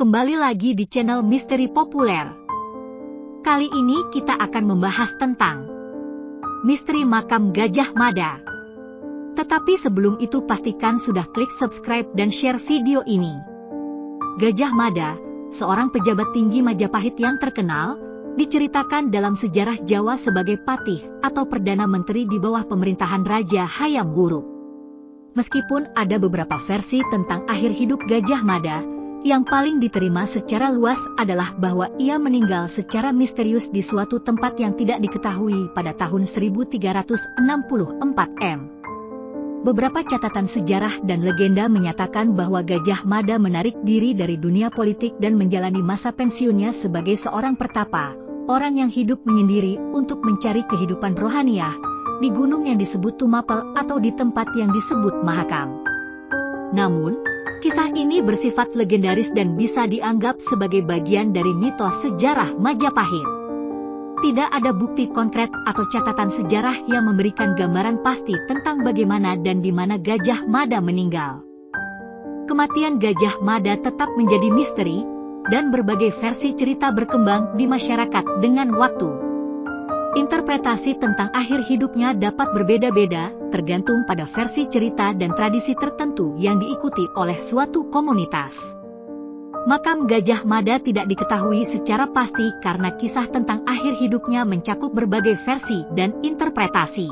kembali lagi di channel Misteri Populer. Kali ini kita akan membahas tentang misteri makam Gajah Mada. Tetapi sebelum itu pastikan sudah klik subscribe dan share video ini. Gajah Mada, seorang pejabat tinggi Majapahit yang terkenal, diceritakan dalam sejarah Jawa sebagai patih atau perdana menteri di bawah pemerintahan Raja Hayam Wuruk. Meskipun ada beberapa versi tentang akhir hidup Gajah Mada, yang paling diterima secara luas adalah bahwa ia meninggal secara misterius di suatu tempat yang tidak diketahui pada tahun 1364 M. Beberapa catatan sejarah dan legenda menyatakan bahwa Gajah Mada menarik diri dari dunia politik dan menjalani masa pensiunnya sebagai seorang pertapa, orang yang hidup menyendiri untuk mencari kehidupan rohaniah, di gunung yang disebut Tumapel atau di tempat yang disebut Mahakam. Namun, kisah ini bersifat legendaris dan bisa dianggap sebagai bagian dari mitos sejarah Majapahit. Tidak ada bukti konkret atau catatan sejarah yang memberikan gambaran pasti tentang bagaimana dan di mana Gajah Mada meninggal. Kematian Gajah Mada tetap menjadi misteri, dan berbagai versi cerita berkembang di masyarakat dengan waktu. Interpretasi tentang akhir hidupnya dapat berbeda-beda, tergantung pada versi cerita dan tradisi tertentu yang diikuti oleh suatu komunitas. Makam Gajah Mada tidak diketahui secara pasti karena kisah tentang akhir hidupnya mencakup berbagai versi dan interpretasi.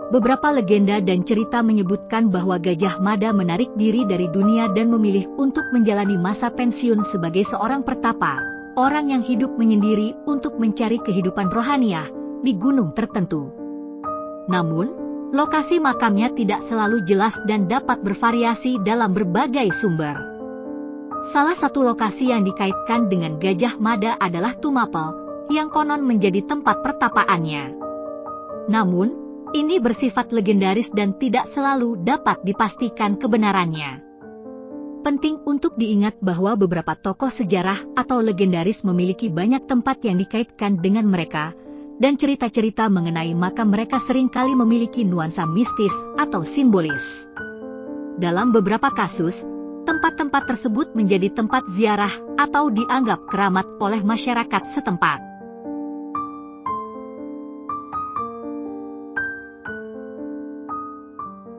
Beberapa legenda dan cerita menyebutkan bahwa Gajah Mada menarik diri dari dunia dan memilih untuk menjalani masa pensiun sebagai seorang pertapa, orang yang hidup menyendiri untuk mencari kehidupan rohaniah di gunung tertentu. Namun, lokasi makamnya tidak selalu jelas dan dapat bervariasi dalam berbagai sumber. Salah satu lokasi yang dikaitkan dengan Gajah Mada adalah Tumapel, yang konon menjadi tempat pertapaannya. Namun, ini bersifat legendaris dan tidak selalu dapat dipastikan kebenarannya. Penting untuk diingat bahwa beberapa tokoh sejarah atau legendaris memiliki banyak tempat yang dikaitkan dengan mereka, dan cerita-cerita mengenai makam mereka seringkali memiliki nuansa mistis atau simbolis. Dalam beberapa kasus, tempat-tempat tersebut menjadi tempat ziarah atau dianggap keramat oleh masyarakat setempat.